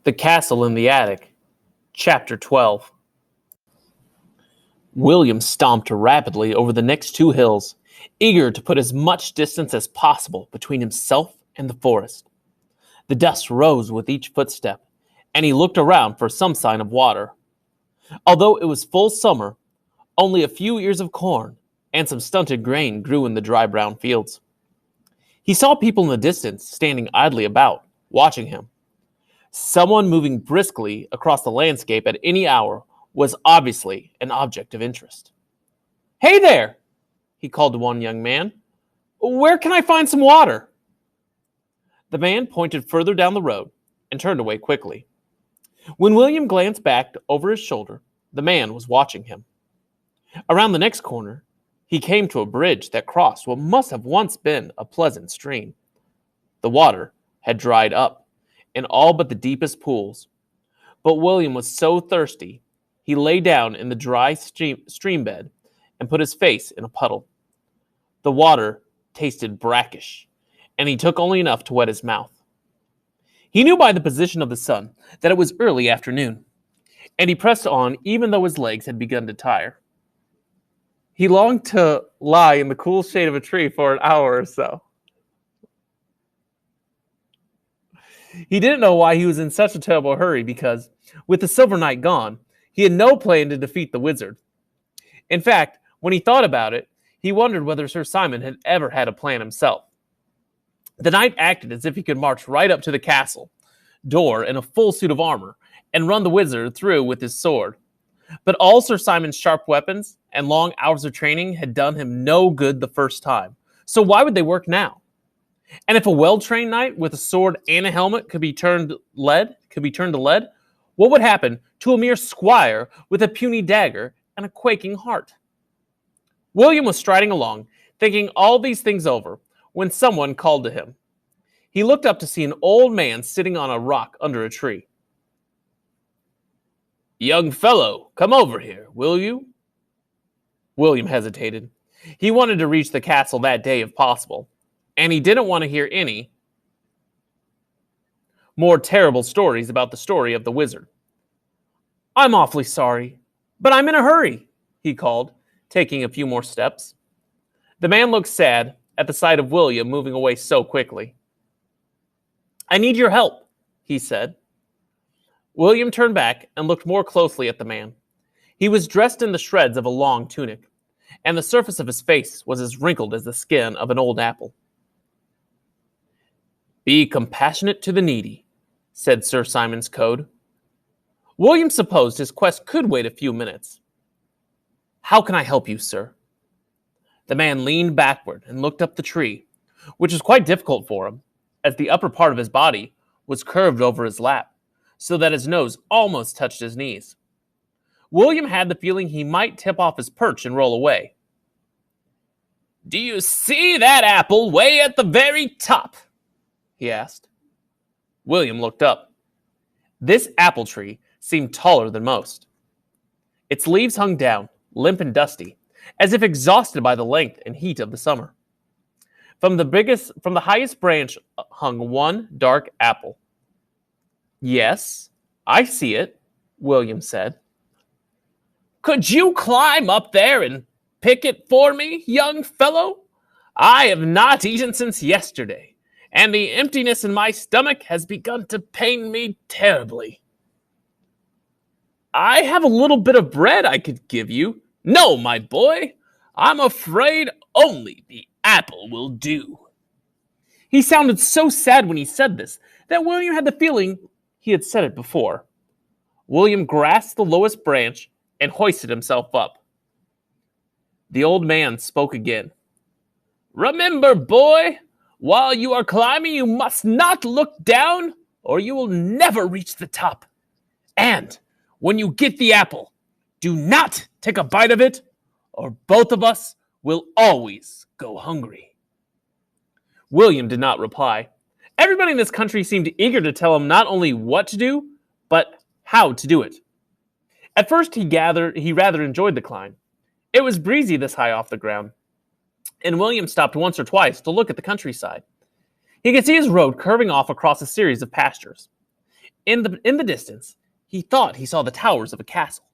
The Castle in the Attic, Chapter 12. William stomped rapidly over the next two hills, eager to put as much distance as possible between himself and the forest. The dust rose with each footstep, and he looked around for some sign of water. Although it was full summer, only a few ears of corn and some stunted grain grew in the dry brown fields. He saw people in the distance standing idly about, watching him. Someone moving briskly across the landscape at any hour was obviously an object of interest. "Hey there!" he called to one young man. "Where can I find some water?" The man pointed further down the road and turned away quickly. When William glanced back over his shoulder, the man was watching him. Around the next corner, he came to a bridge that crossed what must have once been a pleasant stream. The water had dried up in all but the deepest pools, but William was so thirsty he lay down in the dry stream bed and put his face in a puddle. The water tasted brackish, and he took only enough to wet his mouth. He knew by the position of the sun that it was early afternoon, and he pressed on even though his legs had begun to tire. He longed to lie in the cool shade of a tree for an hour or so. He didn't know why he was in such a terrible hurry because, with the Silver Knight gone, he had no plan to defeat the wizard. In fact, when he thought about it, he wondered whether Sir Simon had ever had a plan himself. The knight acted as if he could march right up to the castle door in a full suit of armor and run the wizard through with his sword. But all Sir Simon's sharp weapons and long hours of training had done him no good the first time, so why would they work now? And if a well-trained knight with a sword and a helmet could be turned to lead, what would happen to a mere squire with a puny dagger and a quaking heart? William was striding along, thinking all these things over, when someone called to him. He looked up to see an old man sitting on a rock under a tree. "Young fellow, come over here, will you?" William hesitated. He wanted to reach the castle that day if possible, and he didn't want to hear any more terrible stories about the story of the wizard. "I'm awfully sorry, but I'm in a hurry," he called, taking a few more steps. The man looked sad at the sight of William moving away so quickly. "I need your help," he said. William turned back and looked more closely at the man. He was dressed in the shreds of a long tunic, and the surface of his face was as wrinkled as the skin of an old apple. "Be compassionate to the needy," said Sir Simon's code. William supposed his quest could wait a few minutes. "How can I help you, sir?" The man leaned backward and looked up the tree, which was quite difficult for him, as the upper part of his body was curved over his lap, so that his nose almost touched his knees. William had the feeling he might tip off his perch and roll away. "Do you see that apple way at the very top?" he asked. William looked up. This apple tree seemed taller than most. Its leaves hung down, limp and dusty, as if exhausted by the length and heat of the summer. From the highest branch hung one dark apple. "Yes, I see it," William said. "Could you climb up there and pick it for me, young fellow? I have not eaten since yesterday, and the emptiness in my stomach has begun to pain me terribly." "I have a little bit of bread I could give you." "No, my boy, I'm afraid only the apple will do." He sounded so sad when he said this that William had the feeling he had said it before. William grasped the lowest branch and hoisted himself up. The old man spoke again. "Remember, boy, while you are climbing, you must not look down, or you will never reach the top. And when you get the apple, do not take a bite of it, or both of us will always go hungry." William did not reply. Everybody in this country seemed eager to tell him not only what to do, but how to do it. At first, he rather enjoyed the climb. It was breezy this high off the ground, and William stopped once or twice to look at the countryside. He could see his road curving off across a series of pastures. In the distance, he thought he saw the towers of a castle,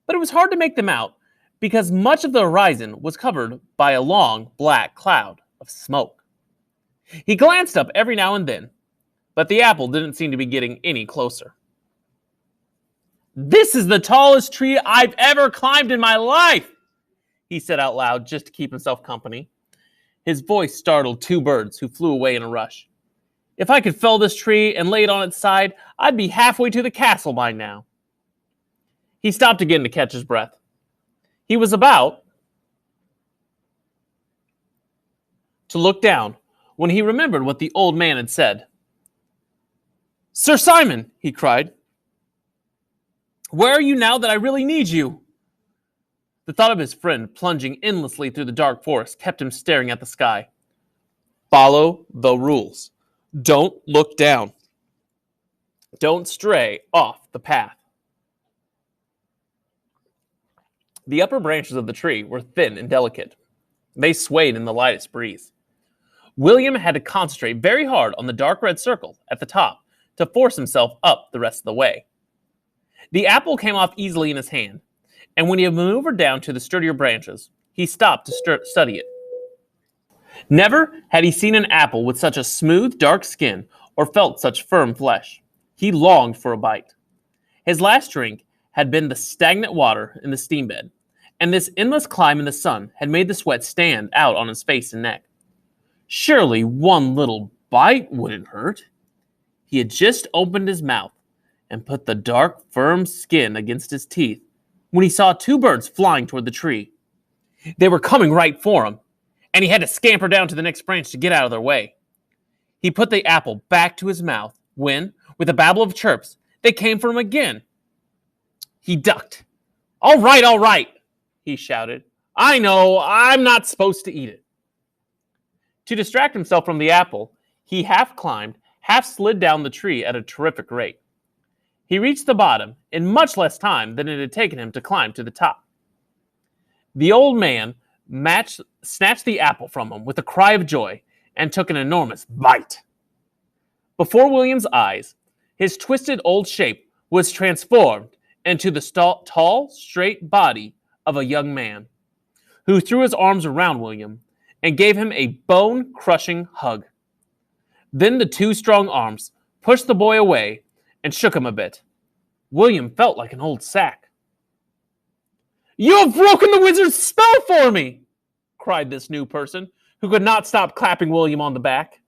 but it was hard to make them out because much of the horizon was covered by a long black cloud of smoke. He glanced up every now and then, but the apple didn't seem to be getting any closer. "This is the tallest tree I've ever climbed in my life," he said out loud just to keep himself company. His voice startled two birds who flew away in a rush. "If I could fell this tree and lay it on its side, I'd be halfway to the castle by now." He stopped again to catch his breath. He was about to look down when he remembered what the old man had said. "Sir Simon," he cried, "where are you now that I really need you?" The thought of his friend plunging endlessly through the dark forest kept him staring at the sky. Follow the rules. Don't look down. Don't stray off the path. The upper branches of the tree were thin and delicate. They swayed in the lightest breeze. William had to concentrate very hard on the dark red circle at the top to force himself up the rest of the way. The apple came off easily in his hand, and when he had maneuvered down to the sturdier branches, he stopped to study it. Never had he seen an apple with such a smooth, dark skin or felt such firm flesh. He longed for a bite. His last drink had been the stagnant water in the steam bed, and this endless climb in the sun had made the sweat stand out on his face and neck. Surely one little bite wouldn't hurt. He had just opened his mouth and put the dark, firm skin against his teeth when he saw two birds flying toward the tree. They were coming right for him, and he had to scamper down to the next branch to get out of their way. He put the apple back to his mouth when, with a babble of chirps, they came for him again. He ducked. All right, he shouted. "I know, I'm not supposed to eat it." To distract himself from the apple, he half climbed, half slid down the tree at a terrific rate. He reached the bottom in much less time than it had taken him to climb to the top. The old man snatched the apple from him with a cry of joy and took an enormous bite. Before William's eyes, his twisted old shape was transformed into the tall, straight body of a young man, who threw his arms around William and gave him a bone-crushing hug. Then the two strong arms pushed the boy away and shook him a bit. William felt like an old sack. "You have broken the wizard's spell for me!" cried this new person, who could not stop clapping William on the back.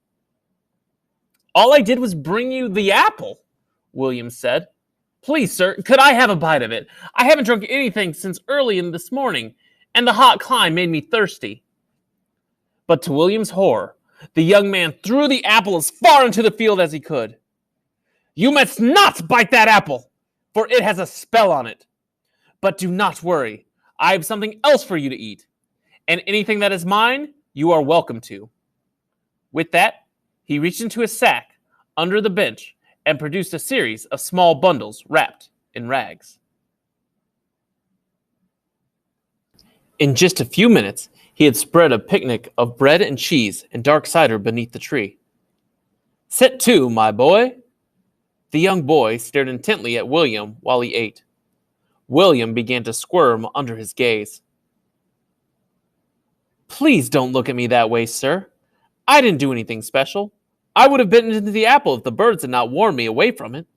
"All I did was bring you the apple," William said. "Please, sir, could I have a bite of it? I haven't drunk anything since early in this morning, and the hot climb made me thirsty." But to William's horror, the young man threw the apple as far into the field as he could. "You must not bite that apple, for it has a spell on it. But do not worry, I have something else for you to eat, and anything that is mine, you are welcome to." With that, he reached into his sack under the bench and produced a series of small bundles wrapped in rags. In just a few minutes, he had spread a picnic of bread and cheese and dark cider beneath the tree. "Set to, my boy." The young boy stared intently at William while he ate. William began to squirm under his gaze. "Please don't look at me that way, sir. I didn't do anything special. I would have bitten into the apple if the birds had not warned me away from it."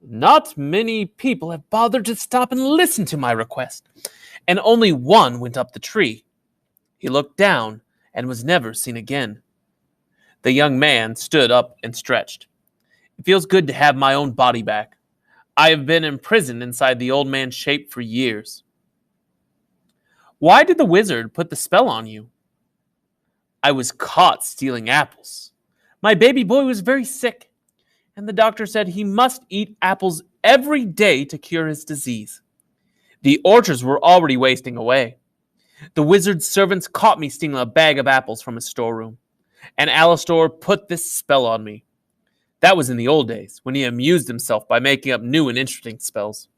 "Not many people have bothered to stop and listen to my request, and only one went up the tree. He looked down and was never seen again." The young man stood up and stretched. "It feels good to have my own body back. I have been imprisoned inside the old man's shape for years." "Why did the wizard put the spell on you?" "I was caught stealing apples. My baby boy was very sick, and the doctor said he must eat apples every day to cure his disease. The orchards were already wasting away. The wizard's servants caught me stealing a bag of apples from his storeroom, and Alastor put this spell on me. That was in the old days, when he amused himself by making up new and interesting spells.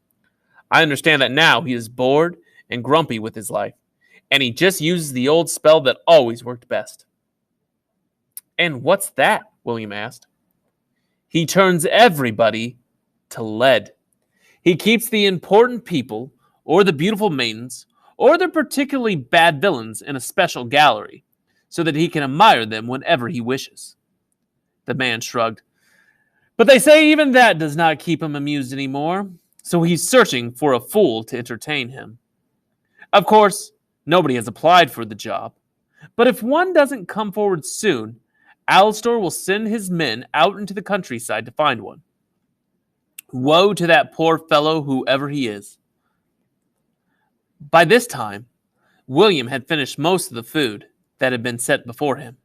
I understand that now he is bored and grumpy with his life, and he just uses the old spell that always worked best." "And what's that?" William asked. He turns everybody to lead. He keeps the important people, or the beautiful maidens, or the particularly bad villains in a special gallery, so that he can admire them whenever he wishes. The man shrugged. But they say even that does not keep him amused anymore, so he's searching for a fool to entertain him. Of course, nobody has applied for the job, but if one doesn't come forward soon, Alastor will send his men out into the countryside to find one. Woe to that poor fellow, whoever he is. By this time, William had finished most of the food that had been set before him.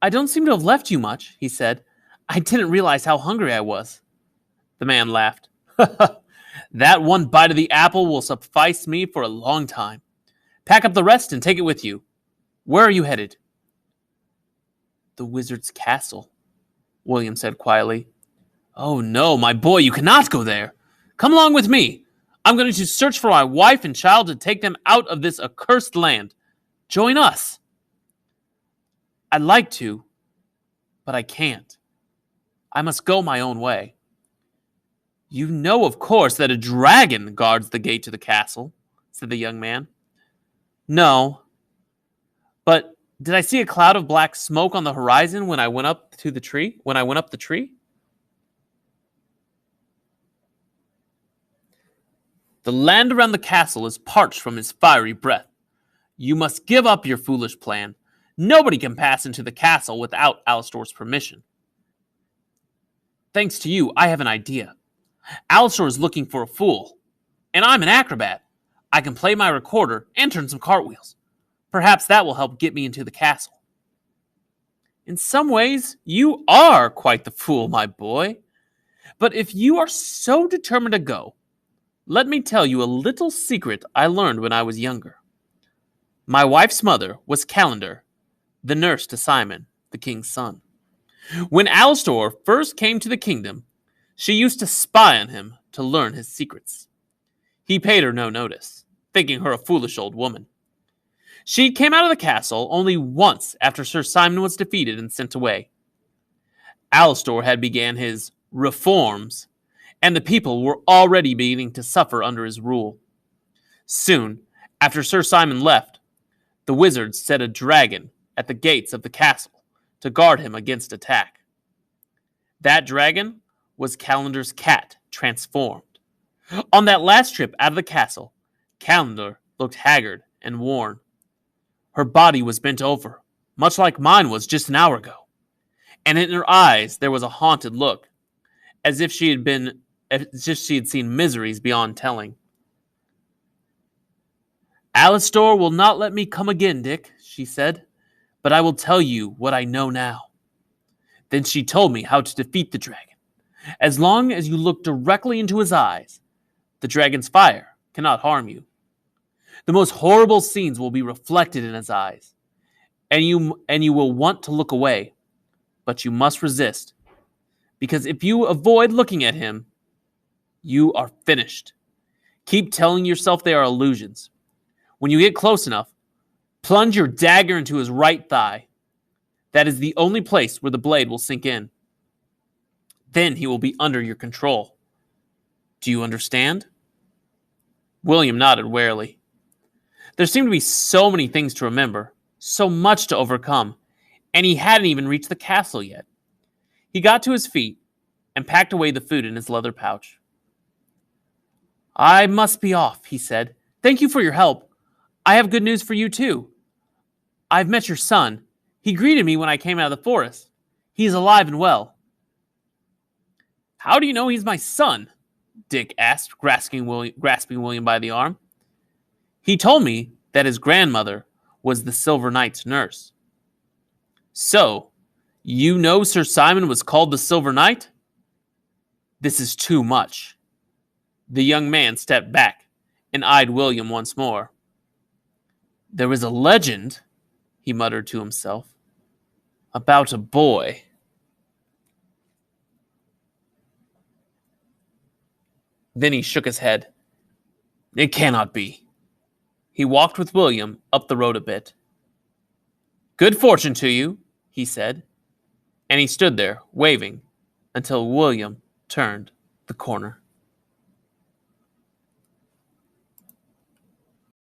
I don't seem to have left you much, he said. I didn't realize how hungry I was. The man laughed. That one bite of the apple will suffice me for a long time. Pack up the rest and take it with you. Where are you headed? The wizard's castle, William said quietly. Oh no, my boy, you cannot go there. Come along with me. I'm going to search for my wife and child to take them out of this accursed land. Join us. I'd like to, but I can't. I must go my own way. You know, of course, that a dragon guards the gate to the castle, said the young man. No, but did I see a cloud of black smoke on the horizon when I went up the tree? The land around the castle is parched from his fiery breath. You must give up your foolish plan. Nobody can pass into the castle without Alastor's permission. Thanks to you, I have an idea. Alastor is looking for a fool, and I'm an acrobat. I can play my recorder and turn some cartwheels. Perhaps that will help get me into the castle. In some ways, you are quite the fool, my boy. But if you are so determined to go, let me tell you a little secret I learned when I was younger. My wife's mother was Calendar, the nurse to Simon, the king's son. When Alastor first came to the kingdom, she used to spy on him to learn his secrets. He paid her no notice, thinking her a foolish old woman. She came out of the castle only once after Sir Simon was defeated and sent away. Alastor had began his reforms, and the people were already beginning to suffer under his rule. Soon, after Sir Simon left, the wizards set a dragon at the gates of the castle to guard him against attack. That dragon was Calendar's cat transformed. On that last trip out of the castle, Calendar looked haggard and worn. Her body was bent over, much like mine was just an hour ago, and in her eyes there was a haunted look, as if she had seen miseries beyond telling. Alastor will not let me come again, Dick, she said, but I will tell you what I know now. Then she told me how to defeat the dragon. As long as you look directly into his eyes, the dragon's fire cannot harm you. The most horrible scenes will be reflected in his eyes, and you will want to look away, but you must resist, because if you avoid looking at him, you are finished. Keep telling yourself they are illusions. When you get close enough, plunge your dagger into his right thigh. That is the only place where the blade will sink in. Then he will be under your control. Do you understand? William nodded warily. There seemed to be so many things to remember, so much to overcome, and he hadn't even reached the castle yet. He got to his feet and packed away the food in his leather pouch. I must be off, he said. Thank you for your help. I have good news for you, too. I've met your son. He greeted me when I came out of the forest. He's alive and well. How do you know he's my son? Dick asked, grasping William by the arm. He told me that his grandmother was the Silver Knight's nurse. So, you know Sir Simon was called the Silver Knight? This is too much. The young man stepped back and eyed William once more. There is a legend, he muttered to himself, about a boy. Then he shook his head. It cannot be. He walked with William up the road a bit. Good fortune to you, he said. and he stood there, waving, until William turned the corner.